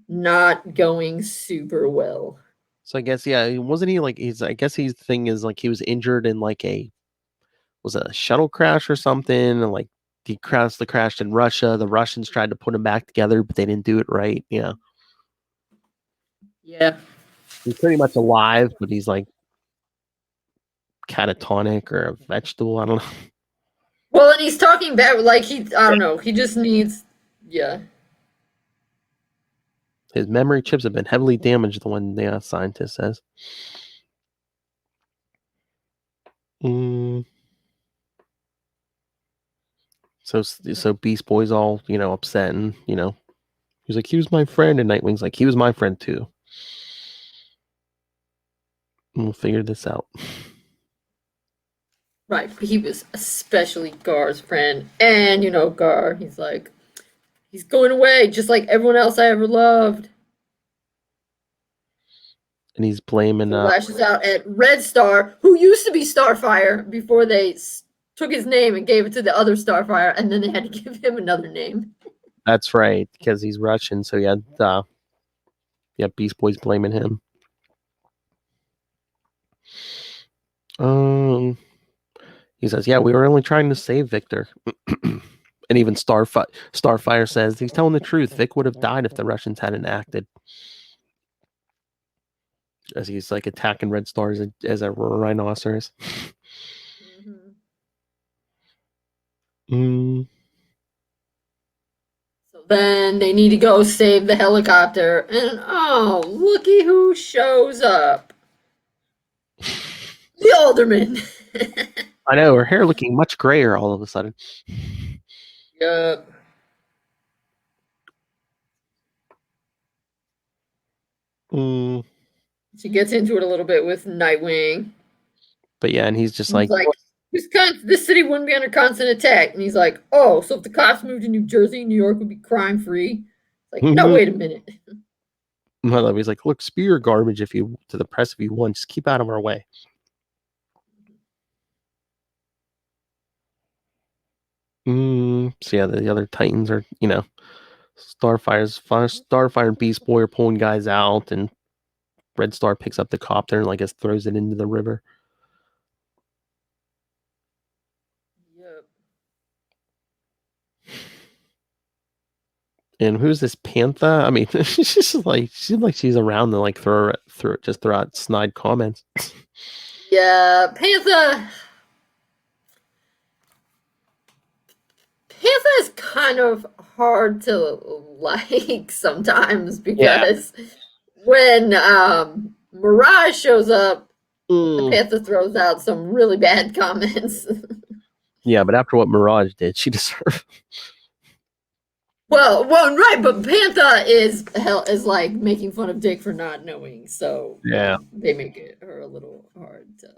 S2: not going super well.
S3: So I guess wasn't he like I guess his thing is like he was injured in like was it a shuttle crash or something, and like he crashed in Russia. The Russians tried to put him back together, but they didn't do it right. Yeah.
S2: Yeah.
S3: He's pretty much alive, but he's like catatonic or a vegetable. I don't know.
S2: Well, and he's talking back like I don't know. He just needs, yeah.
S3: His memory chips have been heavily damaged, the one the scientist says. So Beast Boy's all, upset, and, he's like, he was my friend, and Nightwing's like, he was my friend too. And we'll figure this out.
S2: Right, he was especially Gar's friend. And, Gar, he's like, he's going away just like everyone else I ever loved.
S3: And he's blaming...
S2: lashes out at Red Star, who used to be Starfire before they took his name and gave it to the other Starfire, and then they had to give him another name.
S3: That's right, because he's Russian, so Beast Boy's blaming him. He says, yeah, we were only trying to save Victor. And even Starfire says, he's telling the truth. Vic would have died if the Russians hadn't acted. As he's like attacking Red Star as a rhinoceros.
S2: So then they need to go save the helicopter, and oh, looky who shows up. The Alderman.
S3: I know, her hair looking much grayer all of a sudden.
S2: Yup. She gets into it a little bit with Nightwing.
S3: But yeah, and he's just like
S2: this city wouldn't be under constant attack. And he's like, oh, so if the cops moved to New Jersey, New York would be crime-free? Like, no, wait a minute.
S3: He's like, look, spew your garbage to the press if you want. Just keep out of our way. So yeah, the other Titans are, Starfire and Beast Boy are pulling guys out, and Red Star picks up the copter and throws it into the river.
S2: Yep.
S3: And who's this Panther? I mean, she's like she's around to throw out snide comments.
S2: Yeah, Panther is kind of hard to like sometimes because when Mirage shows up, the Panther throws out some really bad comments.
S3: Yeah, but after what Mirage did, she deserved.
S2: Well, right, but Panther is like making fun of Dick for not knowing, so
S3: yeah,
S2: they make her a little hard to.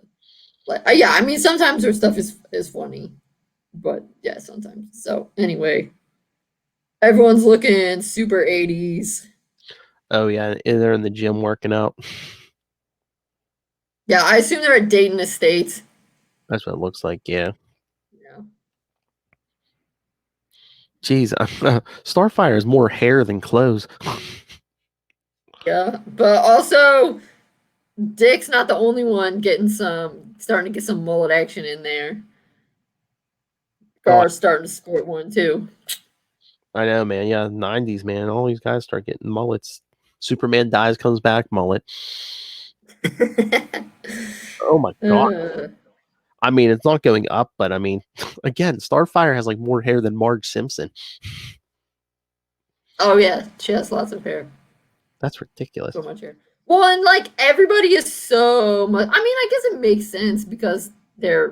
S2: Yeah, I mean sometimes her stuff is funny. But yeah, sometimes. So anyway, everyone's looking super 80s.
S3: Oh yeah, they're in the gym working out.
S2: Yeah, I assume they're at Dayton Estates.
S3: That's what it looks like. Yeah. Jeez, Starfire has more hair than clothes.
S2: Yeah, but also Dick's not the only one starting to get some mullet action in there. Gar's starting to sport one too.
S3: I know, man. Yeah, 90s, man. All these guys start getting mullets. Superman dies, comes back, mullet. Oh my god. I mean, it's not going up, but I mean, again, Starfire has more hair than Marge Simpson.
S2: Oh yeah, she has lots of hair.
S3: That's ridiculous.
S2: So much hair. Well, and like everybody is so much. I mean, I guess it makes sense because I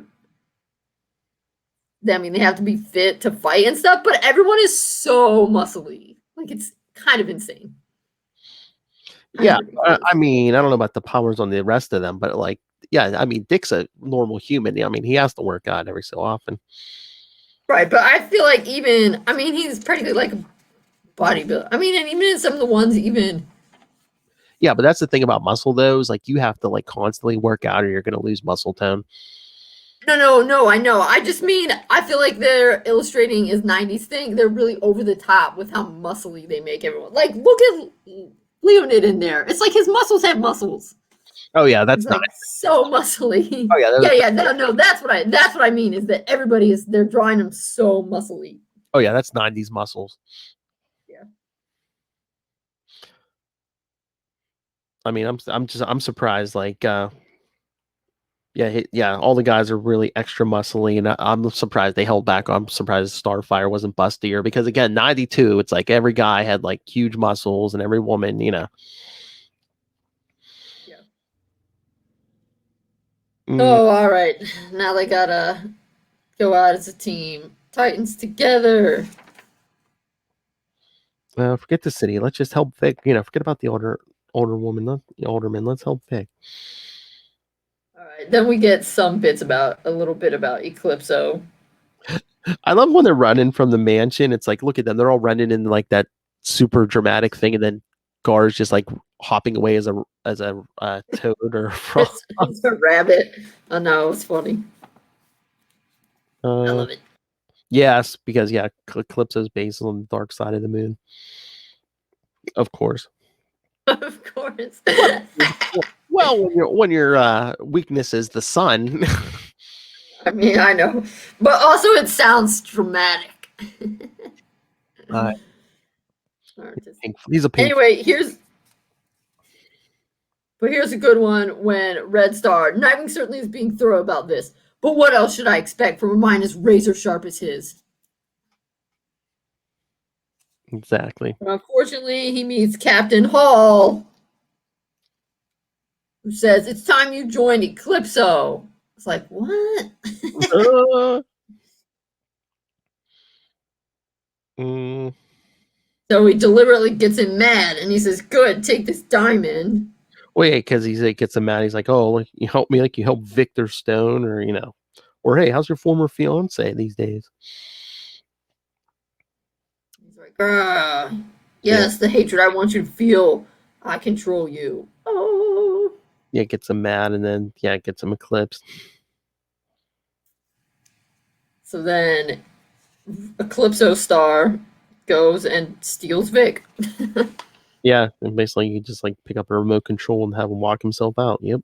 S2: mean, they have to be fit to fight and stuff, but everyone is so muscly. Like, it's kind of insane.
S3: Yeah, I mean, I don't know about the powers on the rest of them, but like, yeah, I mean, Dick's a normal human. I mean, he has to work out every so often.
S2: Right, but I feel like I mean, he's practically like a bodybuilder. I mean, and even in some of the ones,
S3: Yeah, but that's the thing about muscle, though, is like you have to like constantly work out or you're going to lose muscle tone.
S2: No, I know. I just mean, I feel like they're illustrating his 90s thing. They're really over the top with how muscly they make everyone. Like, look at Leonid in there. It's like his muscles have muscles.
S3: Oh yeah, that's
S2: He's
S3: not
S2: like so muscly.
S3: Oh yeah,
S2: yeah. No, that's what I mean is that they're drawing him so muscly.
S3: Oh yeah, that's 90s muscles.
S2: Yeah.
S3: I mean, I'm surprised. Like, yeah, all the guys are really extra muscly, and I'm surprised they held back. I'm surprised Starfire wasn't bustier because again, 92, it's like every guy had like huge muscles, and every woman,
S2: Yeah.
S3: Mm,
S2: Oh, all right. Now they gotta go out as a team. Titans together.
S3: forget the city. Let's just help Vic. Forget about the older woman, not the older men. Let's help Vic.
S2: All right. Then we get a little bit about Eclipso.
S3: I love when they're running from the mansion. It's like, look at them. They're all running in like that super dramatic thing, and then Gar's just like hopping away as a toad or a frog.
S2: It's a rabbit. Oh no, it's funny. I love it.
S3: Yes, because Eclipso's based on the dark side of the moon. Of course.
S2: Of course.
S3: Well, when your weakness is the sun.
S2: I mean, I know, but also it sounds dramatic.
S3: He's a pink.
S2: Anyway, here's a good one. When Red Star, Nightwing certainly is being thorough about this, but what else should I expect from a mind as razor sharp as his?
S3: Exactly.
S2: But unfortunately, he meets Captain Hall, who says, "It's time you joined Eclipso." It's like, what? So he deliberately gets him mad, and he says, "Good, take this diamond."
S3: Well, yeah, because he gets him mad. He's like, "Oh, like, you help me, like you help Victor Stone, or hey, how's your former fiance these days?"
S2: He's like, yes, the hatred I want you to feel. I control you. Oh.
S3: Yeah, gets him mad, and then gets him eclipsed.
S2: So then, Eclipso Star goes and steals Vic.
S3: Yeah, and basically you just like pick up a remote control and have him walk himself out. Yep.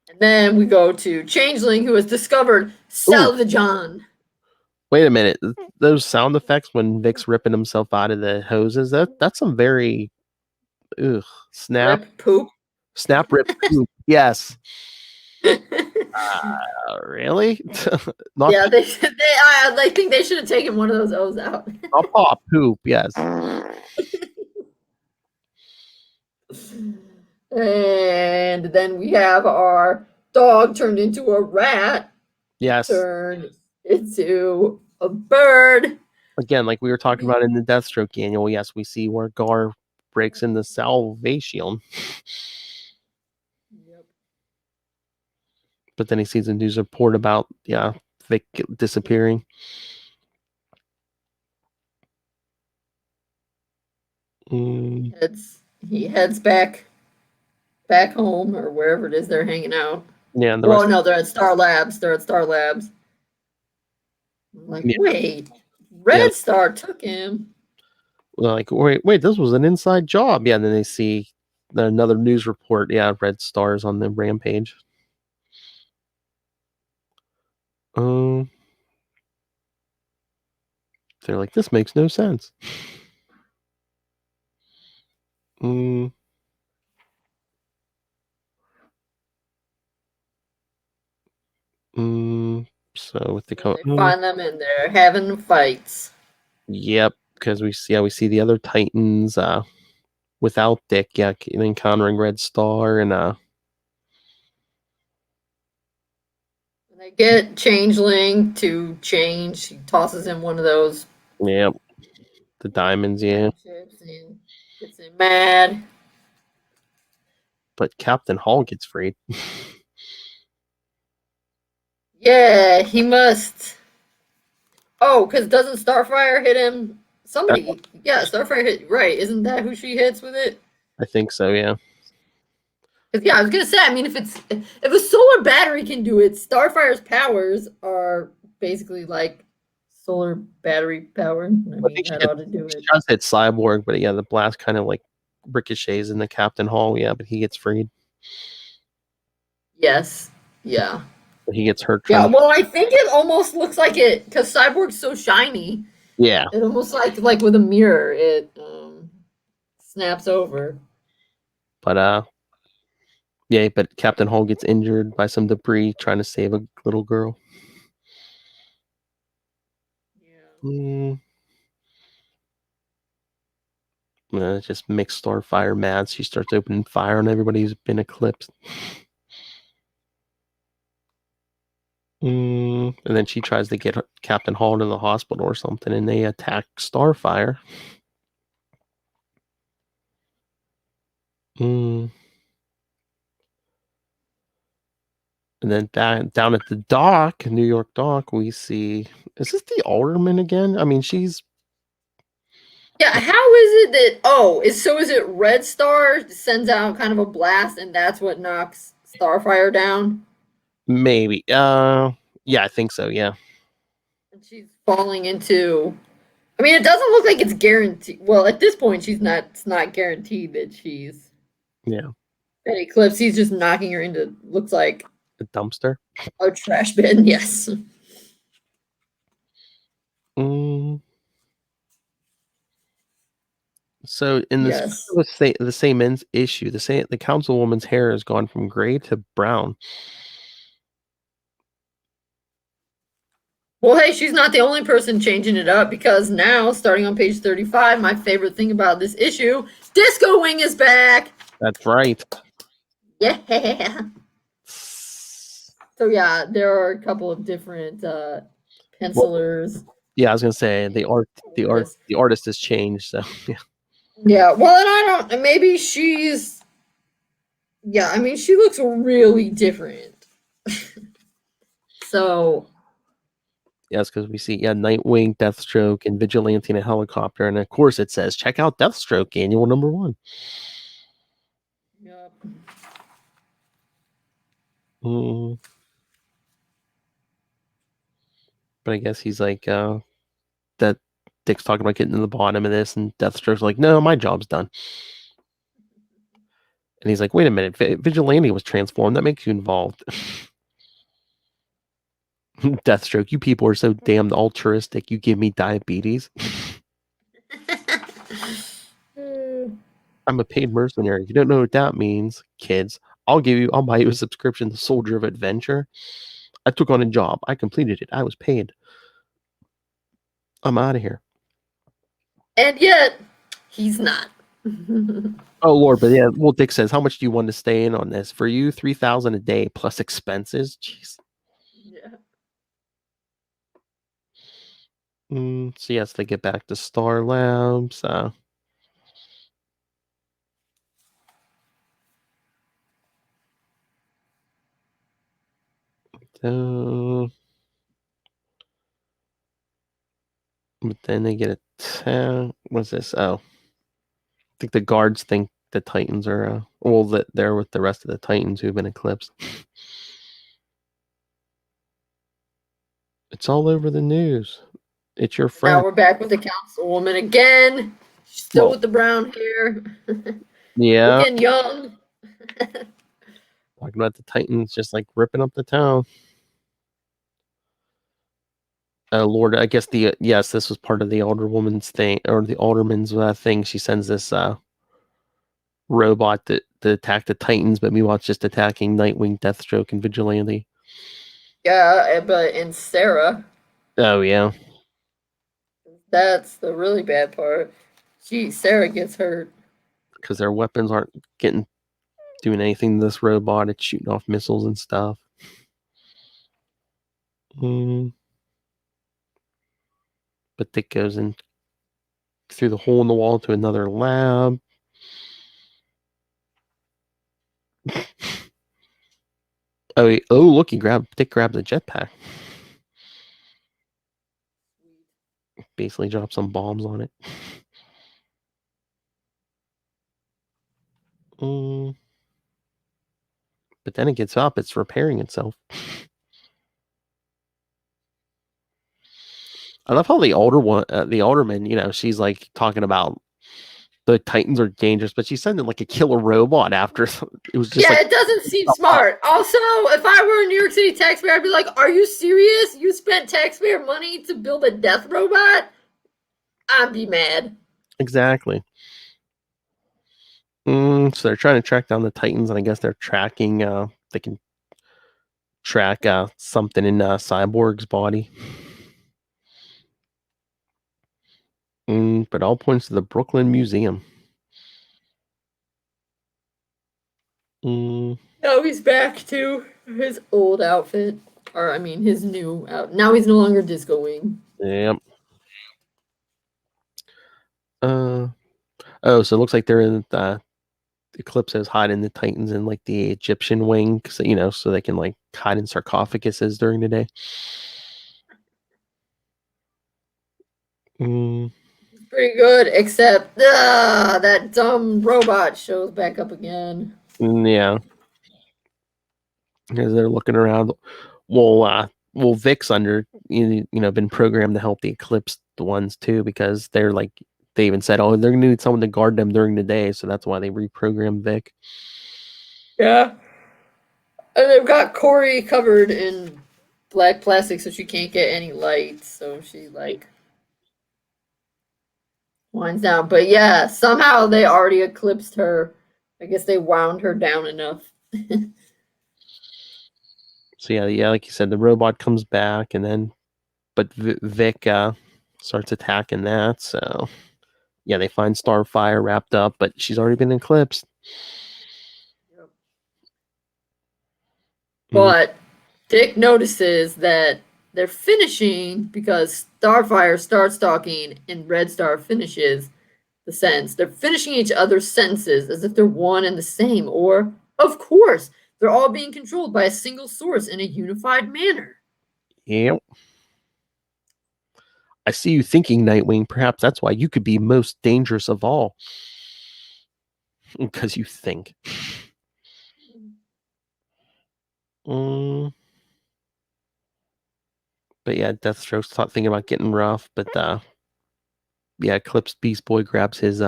S2: And then we go to Changeling, who has discovered Salvajon.
S3: Wait a minute. Those sound effects when Vic's ripping himself out of the hoses, that's some very snap
S2: Rip poop.
S3: Snap rip poop. Yes. Really?
S2: Not yeah, I think they should have taken one of those O's out.
S3: Not pop poop, yes.
S2: And then we have our dog turned into a rat.
S3: Yes.
S2: Turned into a bird.
S3: Again, like we were talking about in the Deathstroke annual, yes, we see where Gar breaks into Salvation.
S2: Yep.
S3: But then he sees a news report about Vic disappearing.
S2: He heads back home or wherever it is they're hanging out.
S3: Yeah.
S2: No, they're at Star Labs. I'm like, wait, Red Star took him.
S3: Like, wait, this was an inside job. Yeah, and then they see another news report. Yeah, Red Star's on the rampage. They're like, this makes no sense. So with the
S2: they find them and they're having fights.
S3: Yep, because we see the other Titans. without Dick, yeah, encountering Red Star and
S2: They get Changeling to change. He tosses him one of those
S3: yeah, the diamonds, yeah.
S2: chips and gets him mad.
S3: But Captain Hall gets freed.
S2: Yeah, he must. Oh, because doesn't Starfire hit him? Somebody, yeah, Starfire hit. Right, isn't that who she hits with it?
S3: I think so, yeah.
S2: Because yeah, I was gonna say. I mean, if a solar battery can do it, Starfire's powers are basically like solar battery power. I
S3: I
S2: mean,
S3: think
S2: that ought to do
S3: she
S2: it.
S3: tries to hit Cyborg, but yeah, the blast kind of like ricochets into Captain Hall, yeah, but he gets freed.
S2: Yes. Yeah.
S3: But he gets hurt
S2: Yeah.
S3: trying to.
S2: Well, I think it almost looks like it because Cyborg's so shiny.
S3: Yeah.
S2: It almost like with a mirror, it snaps over.
S3: But yeah, but Captain Hall gets injured by some debris trying to save a little girl.
S2: Yeah.
S3: Mm. It just makes Starfire mad. She starts opening fire on everybody who's been eclipsed. And then she tries to get Captain Hall to the hospital or something, and they attack Starfire. And then down at the dock, New York dock, we see, is this the Alderman again? I mean, she's
S2: Yeah, how is it that is it Red Star sends out kind of a blast and that's what knocks Starfire down?
S3: maybe, yeah, I think so, yeah.
S2: And she's falling into I mean it doesn't look like it's guaranteed well, at this point it's not guaranteed that she's
S3: Yeah.
S2: at Eclipse. He's just knocking her into looks like
S3: The dumpster.
S2: a trash bin, yes.
S3: Mm. So in this
S2: Yes.
S3: the same issue, the councilwoman's hair has gone from gray to brown.
S2: Well, hey, she's not the only person changing it up because now, starting on page 35, my favorite thing about this issue, Disco Wing is back.
S3: That's right.
S2: Yeah. So yeah, there are a couple of different pencilers.
S3: Yeah, I was gonna say the artist has changed. So yeah.
S2: Yeah, well, and I don't. Maybe she's. Yeah, I mean, she looks really different. So.
S3: Yes, because we see Nightwing, Deathstroke, and Vigilante in a helicopter, and of course it says check out Deathstroke Annual #1.
S2: Yep.
S3: But I guess he's like that. Dick's talking about getting to the bottom of this, and Deathstroke's like, "No, my job's done." And he's like, "Wait a minute, Vigilante was transformed. That makes you involved." Deathstroke, you people are so damned altruistic. You give me diabetes. I'm a paid mercenary. You don't know what that means, kids. I'll buy you a subscription to Soldier of Adventure. I took on a job. I completed it. I was paid. I'm out of here.
S2: And yet, he's not.
S3: Oh Lord, but yeah, well, Dick says, how much do you want to stay in on this? For you, $3,000 a day plus expenses. Jeez.
S2: Yeah.
S3: So yes, they get back to Star Labs. But then they get attacked. What's this? Oh, I think the guards think the Titans are that they're with the rest of the Titans who've been eclipsed. It's all over the news. It's your friend.
S2: Now we're back with the councilwoman again. She's still with the brown hair.
S3: Yeah.
S2: Looking young.
S3: Talking about the Titans just like ripping up the town. Lord, I guess this was part of the Alderwoman's thing, or the Alderman's thing. She sends this robot to attack the Titans, but meanwhile it's just attacking Nightwing, Deathstroke, and Vigilante.
S2: Yeah, and Sarah.
S3: Oh yeah.
S2: That's the really bad part. Sarah gets hurt.
S3: because their weapons aren't doing anything to this robot. It's shooting off missiles and stuff. But Dick goes in through the hole in the wall to another lab. Look, Dick grabs a jetpack. Basically drops some bombs on it. But then it gets up. It's repairing itself. I love how the alderman, she's like talking about the Titans are dangerous, but she's sending like a killer robot after. It was just
S2: it doesn't seem smart. Also, if I were a New York City taxpayer, I'd be like, "Are you serious? You spent taxpayer money to build a death robot?" I'd be mad.
S3: Exactly. So they're trying to track down the Titans, and I guess they're tracking. They can track something in Cyborg's body. But all points to the Brooklyn Museum.
S2: Oh, he's back to his old outfit. Or, I mean, his new outfit. Now he's no longer discoing.
S3: Yep. So it looks like they're in Eclipso's hiding the Titans in like the Egyptian wing, so they can like hide in sarcophaguses during the day.
S2: Pretty good, except that dumb robot shows back up again.
S3: Yeah. As they're looking around, well, Vic's been programmed to help the Eclipse ones too, because they're like, they even said, oh, they're gonna need someone to guard them during the day, so that's why they reprogrammed Vic.
S2: Yeah. And they've got Corey covered in black plastic so she can't get any light, so she like winds down. But yeah, somehow they already eclipsed her. I guess they wound her down enough.
S3: So yeah, like you said, the robot comes back, but Vic starts attacking that. So yeah, they find Starfire wrapped up, but she's already been eclipsed.
S2: Yep. But Dick notices that they're finishing because Starfire starts talking and Red Star finishes the sentence. They're finishing each other's sentences as if they're one and the same, or, of course, they're all being controlled by a single source in a unified manner.
S3: Yep. I see you thinking, Nightwing. Perhaps that's why you could be most dangerous of all. Because you think. But yeah, Deathstroke's thinking about getting rough, but Eclipse Beast Boy grabs his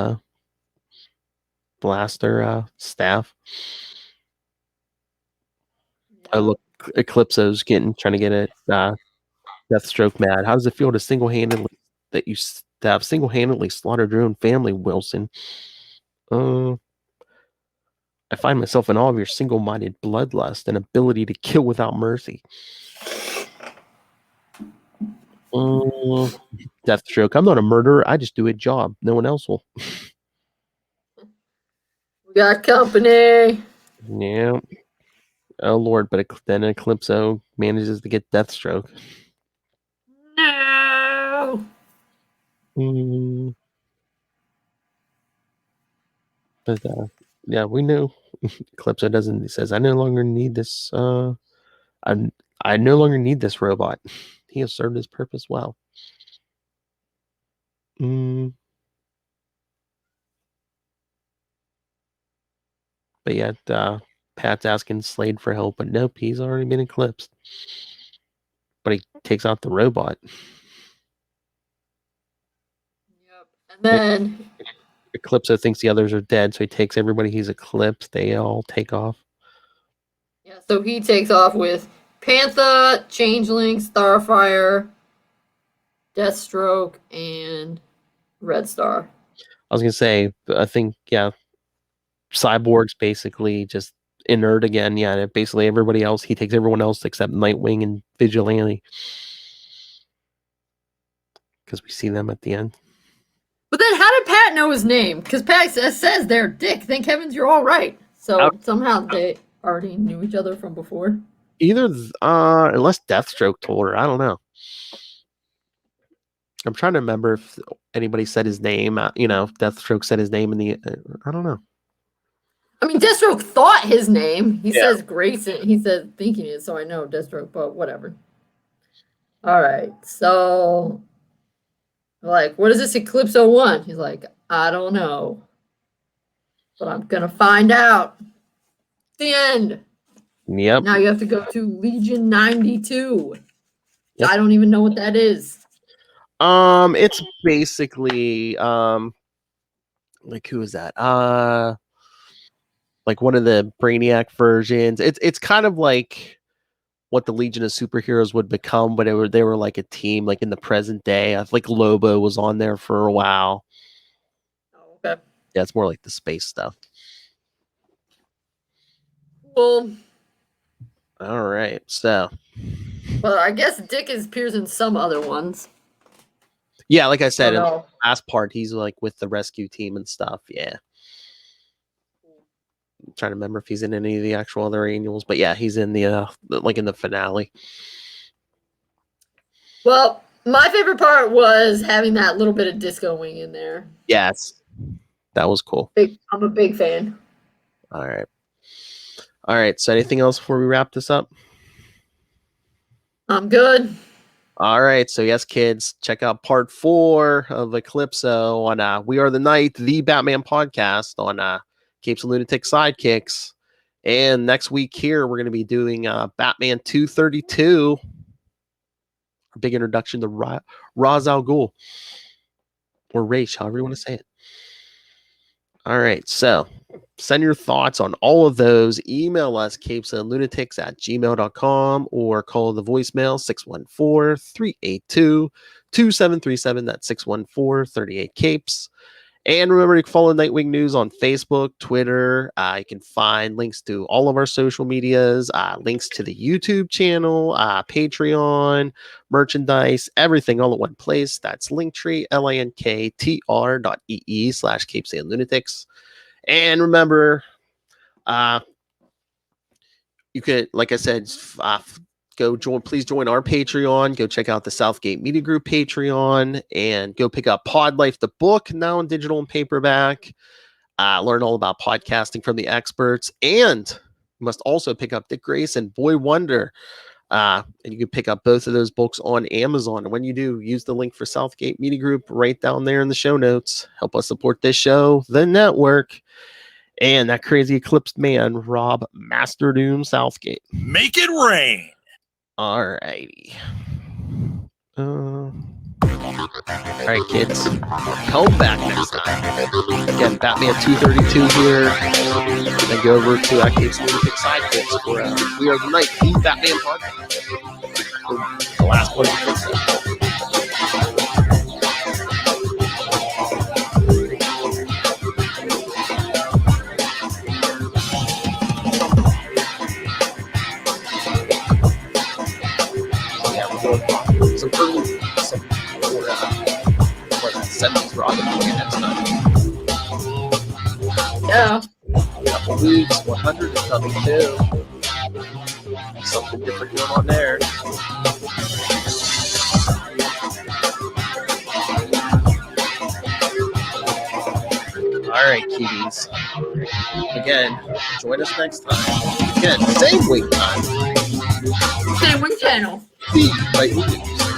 S3: blaster staff. I look, Eclipso's trying to get it Deathstroke mad. How does it feel to have single-handedly slaughtered your own family, Wilson? I find myself in awe of your single-minded bloodlust and ability to kill without mercy. Deathstroke, I'm not a murderer. I just do a job. No one else will.
S2: We got company.
S3: Yeah. Oh, Lord. But then Eclipso manages to get Deathstroke.
S2: No.
S3: But yeah, we knew. Eclipso doesn't. He says, "I no longer need this. I no longer need this robot. He has served his purpose well." But yet, Pat's asking Slade for help, but nope, he's already been eclipsed. But he takes out the robot.
S2: Yep. And then
S3: Eclipso thinks the others are dead, so he takes everybody he's eclipsed. They all take off.
S2: Yeah, so he takes off with Panther, Changeling, Starfire, Deathstroke, and Red Star.
S3: I was gonna say, I think, Cyborg's basically just inert again. Yeah, basically everybody else, he takes everyone else except Nightwing and Vigilante. Because we see them at the end.
S2: But then how did Pat Pat know his name? Because Pat says there, Dick, thank heavens you're all right. So somehow they already knew each other from before.
S3: Either, unless Deathstroke told her. I don't know. I'm trying to remember if anybody said his name. Deathstroke said his name in the. I don't know.
S2: I mean, Deathstroke thought his name. He says Grayson. He says thinking it, so I know Deathstroke, but whatever. All right, so like, what is this Eclipso 1? He's like, I don't know, but I'm gonna find out. The end.
S3: Yep.
S2: Now you have to go to Legion 92.
S3: Yep.
S2: I don't even know what that is.
S3: It's basically like, who is that? Like one of the Brainiac versions. It's kind of like what the Legion of Superheroes would become, but they were like a team, like in the present day. I think Lobo was on there for a while.
S2: Oh, okay.
S3: Yeah, it's more like the space stuff.
S2: Well,
S3: all right, so.
S2: Well, I guess Dick appears in some other ones.
S3: Yeah, like I said, in the last part, he's like with the rescue team and stuff. Yeah. I'm trying to remember if he's in any of the actual other annuals, but yeah, he's in the like in the finale.
S2: Well, my favorite part was having that little bit of Disco Wing in there.
S3: Yes, that was cool.
S2: I'm a big fan.
S3: All right. So, anything else before we wrap this up?
S2: I'm good.
S3: All right. So, yes, kids, check out part 4 of Eclipso on We Are the Night, the Batman podcast on Capes and Lunatics Sidekicks. And next week here, we're going to be doing Batman 232. A big introduction to Ra's al Ghul. Or Raish, however you want to say it. All right. So, send your thoughts on all of those. Email us, capesandlunatics@gmail.com, or call the voicemail 614-382-2737. That's 614-38-CAPES. And remember to follow Nightwing News on Facebook, Twitter. You can find links to all of our social medias, links to the YouTube channel, Patreon, merchandise, everything all at one place. That's Linktree, linktr.ee/capesandlunatics. And remember, you could, like I said, please join our Patreon. Go check out the Southgate Media Group Patreon and go pick up Pod Life, the book, now in digital and paperback. Learn all about podcasting from the experts. And you must also pick up Dick Grayson, Boy Wonder. And you can pick up both of those books on Amazon. And when you do, use the link for Southgate Media Group right down there in the show notes. Help us support this show, the network, and that crazy eclipsed man, Rob Master Doom Southgate.
S4: Make it rain.
S3: All righty. All right, kids. Come back next time. Again, Batman 232 here. Then go over to Capes and Lunatics Sidekicks for We Are the Night, the Batman podcast. The last one. Some early, some 70s rock and roll next time.
S2: Yeah.
S3: A couple weeks, 100 is coming too. Something different going on there. All right, cuties. Again, join us next time. Again, same wait time.
S2: Same wing channel.
S3: The Nightwing News.